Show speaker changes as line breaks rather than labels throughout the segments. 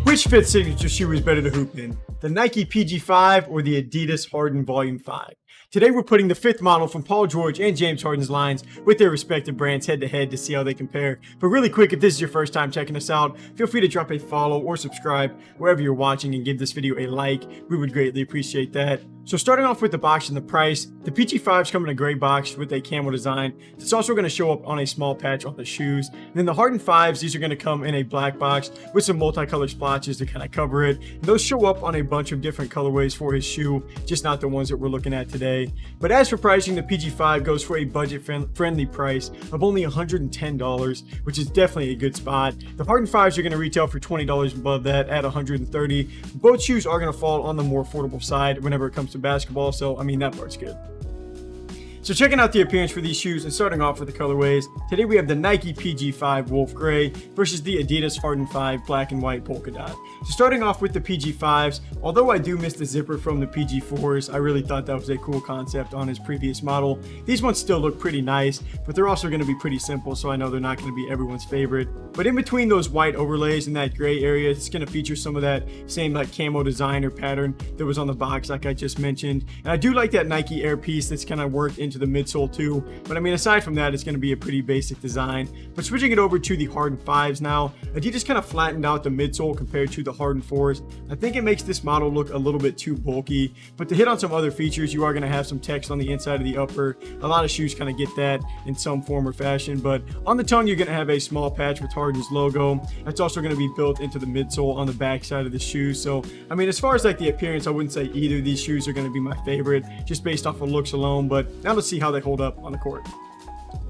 Which fit signature shoe is better to hoop in? The Nike PG5 or the Adidas Harden Volume 5? Today we're putting the fifth model from Paul George and James Harden's lines with their respective brands head to head to see how they compare. But really quick, if this is your first time checking us out, feel free to drop a follow or subscribe wherever you're watching and give this video a like. We would greatly appreciate that. So starting off with the box and the price, the PG5s come in a gray box with a camel design. It's also going to show up on a small patch on the shoes. And then the Harden 5s, these are going to come in a black box with some multicolored splotches to kind of cover it. And those show up on a bunch of different colorways for his shoe, just not the ones that we're looking at today. But as for pricing, the PG5 goes for a budget-friendly price of only $110, which is definitely a good spot. The Harden 5s are going to retail for $20 above that at $130. Both shoes are going to fall on the more affordable side whenever it comes to basketball, so I mean, that part's good. So checking out the appearance for these shoes and starting off with the colorways, today we have the Nike PG5 Wolf Gray versus the Adidas Harden 5 Black and White Polka Dot. So starting off with the PG5s, although I do miss the zipper from the PG4s, I really thought that was a cool concept on his previous model. These ones still look pretty nice, but they're also going to be pretty simple, so I know they're not going to be everyone's favorite. But in between those white overlays in that gray area, it's going to feature some of that same like camo design or pattern that was on the box like I just mentioned. And I do like that Nike Air piece that's kind of worked into the midsole too, but I mean, aside from that, it's going to be a pretty basic design. But switching it over to the Harden 5s now, Adidas kind of flattened out the midsole compared to the Harden 4s. I think it makes this model look a little bit too bulky, but to hit on some other features, you are going to have some text on the inside of the upper. A lot of shoes kind of get that in some form or fashion, but on the tongue, you're going to have a small patch with Harden's logo. That's also going to be built into the midsole on the back side of the shoe. So, I mean, as far as like the appearance, I wouldn't say either of these shoes are going to be my favorite just based off of looks alone, but now let's see how they hold up on the court.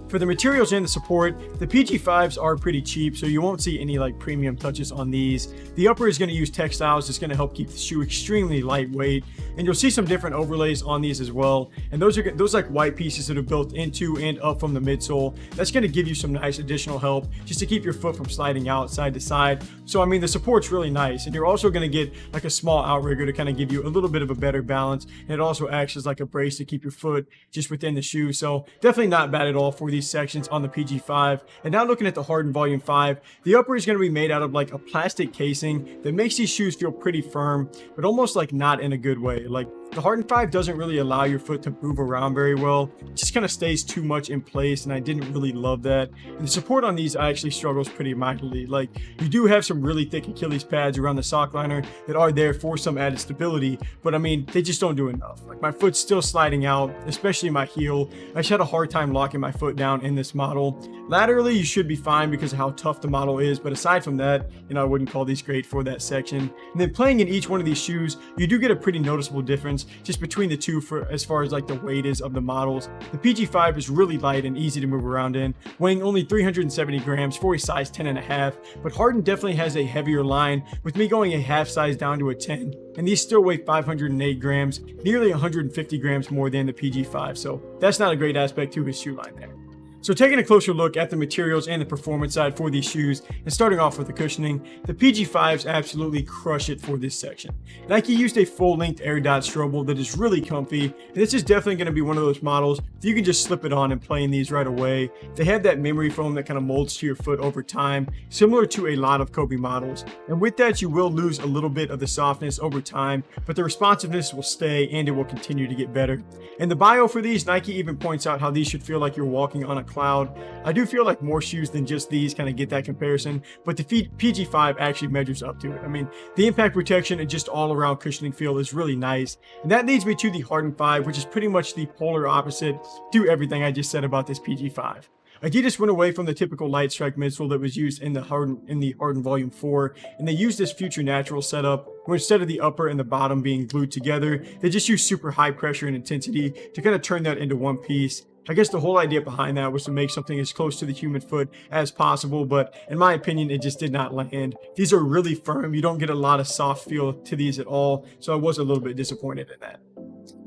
For the materials and the support, the PG5s are pretty cheap, so you won't see any like premium touches on these. The upper is going to use textiles. It's going to help keep the shoe extremely lightweight, and you'll see some different overlays on these as well. And those like white pieces that are built into and up from the midsole. That's going to give you some nice additional help just to keep your foot from sliding out side to side. So I mean, the support's really nice, and you're also going to get like a small outrigger to kind of give you a little bit of a better balance, and it also acts as like a brace to keep your foot just within the shoe. So definitely not bad at all for these sections on the PG5. And now looking at the Harden Volume 5, the upper is going to be made out of like a plastic casing that makes these shoes feel pretty firm, but almost like not in a good way. Like the Harden 5 doesn't really allow your foot to move around very well. It just kind of stays too much in place, and I didn't really love that. And the support on these actually struggles pretty mightily. Like, you do have some really thick Achilles pads around the sock liner that are there for some added stability, but I mean, they just don't do enough. Like, my foot's still sliding out, especially my heel. I just had a hard time locking my foot down in this model. Laterally, you should be fine because of how tough the model is, but aside from that, you know, I wouldn't call these great for that section. And then playing in each one of these shoes, you do get a pretty noticeable difference just between the two for as far as like the weight is of the models. The PG5 is really light and easy to move around in, weighing only 370 grams for a size 10.5, but Harden definitely has a heavier line, with me going a half size down to a 10, and these still weigh 508 grams, nearly 150 grams more than the PG5, so that's not a great aspect to his shoe line there. So taking a closer look at the materials and the performance side for these shoes, and starting off with the cushioning, the PG5s absolutely crush it for this section. Nike used a full-length air dot strobel that is really comfy, and this is definitely going to be one of those models that you can just slip it on and play in these right away. They have that memory foam that kind of molds to your foot over time, similar to a lot of Kobe models. And with that, you will lose a little bit of the softness over time, but the responsiveness will stay and it will continue to get better. In the bio for these, Nike even points out how these should feel like you're walking on a cloud. I do feel like more shoes than just these kind of get that comparison, but the PG5 actually measures up to it. I mean, the impact protection and just all around cushioning feel is really nice. And that leads me to the Harden 5, which is pretty much the polar opposite to everything I just said about this PG5. Adidas went away from the typical light strike midsole that was used in the Harden Volume 4, and they used this future natural setup where instead of the upper and the bottom being glued together, they just used super high pressure and intensity to kind of turn that into one piece. I guess the whole idea behind that was to make something as close to the human foot as possible, but in my opinion, it just did not land. These are really firm. You don't get a lot of soft feel to these at all, so I was a little bit disappointed in that.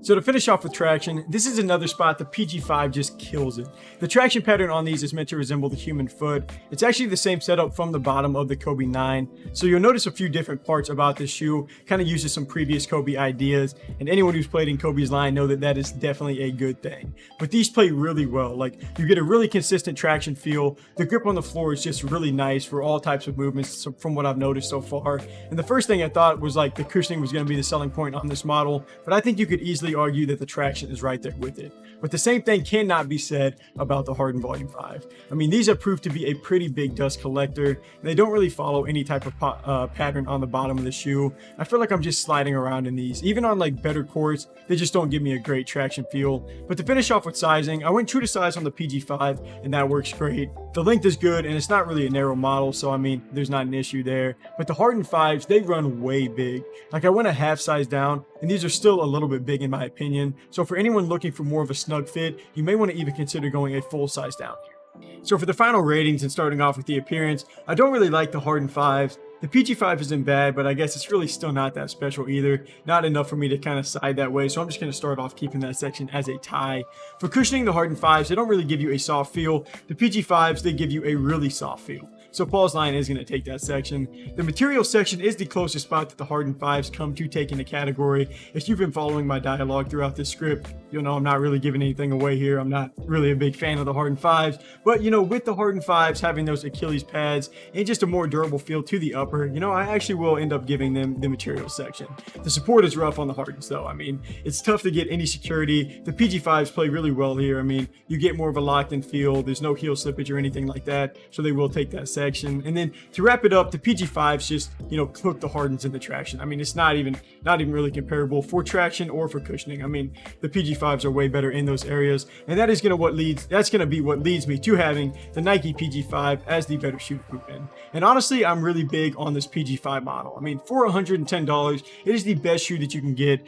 So to finish off with traction, this is another spot the PG5 just kills it. The traction pattern on these is meant to resemble the human foot. It's actually the same setup from the bottom of the Kobe 9. So you'll notice a few different parts about this shoe, kind of uses some previous Kobe ideas, and anyone who's played in Kobe's line know that that is definitely a good thing. But these play really well. Like, you get a really consistent traction feel. The grip on the floor is just really nice for all types of movements from what I've noticed so far. And the first thing I thought was like the cushioning was going to be the selling point on this model, but I think you could easily argue that the traction is right there with it. But the same thing cannot be said about the Harden Volume 5. I mean, these have proved to be a pretty big dust collector, and they don't really follow any type of pattern on the bottom of the shoe. I feel like I'm just sliding around in these. Even on like better courts, they just don't give me a great traction feel. But to finish off with sizing, I went true to size on the PG5, and that works great. The length is good, and it's not really a narrow model, so I mean, there's not an issue there. But the Harden 5s, they run way big. Like, I went a half size down, and these are still a little bit big in my opinion. So for anyone looking for more of a snug fit, you may want to even consider going a full size down here. So for the final ratings and starting off with the appearance, I don't really like the Harden 5s. The PG5 isn't bad, but I guess it's really still not that special either. Not enough for me to kind of side that way, so I'm just going to start off keeping that section as a tie. For cushioning, the Harden 5s, they don't really give you a soft feel. The PG5s, they give you a really soft feel. So Paul's line is going to take that section. The material section is the closest spot that the Harden 5s come to taking the category. If you've been following my dialogue throughout this script, you'll know I'm not really giving anything away here. I'm not really a big fan of the Harden 5s, but you know, with the Harden 5s having those Achilles pads and just a more durable feel to the upper, you know, I actually will end up giving them the material section. The support is rough on the Hardens though. I mean, it's tough to get any security. The PG5s play really well here. I mean, you get more of a locked in feel. There's no heel slippage or anything like that, so they will take that section. And then to wrap it up, the PG5s just, you know, cook the Hardens in the traction. I mean, it's not even really comparable for traction or for cushioning. I mean, the PG5s are way better in those areas, and that is going to be what leads me to having the Nike PG5 as the better shoe to hoop in. And honestly, I'm really big on this PG5 model. I mean, for $110, it is the best shoe that you can get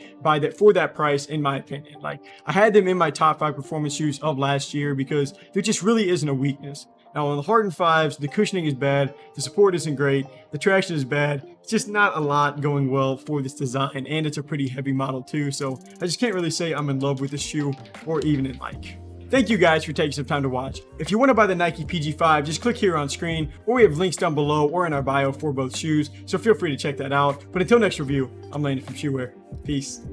for that price, in my opinion. Like, I had them in my top 5 performance shoes of last year because there just really isn't a weakness. Now on the Harden 5s, the cushioning is bad, the support isn't great, the traction is bad. It's just not a lot going well for this design, and it's a pretty heavy model too, so I just can't really say I'm in love with this shoe or even in like. Thank you guys for taking some time to watch. If you want to buy the Nike PG5, just click here on screen, or we have links down below or in our bio for both shoes, so feel free to check that out. But until next review, I'm Landon from Shoewear. Peace.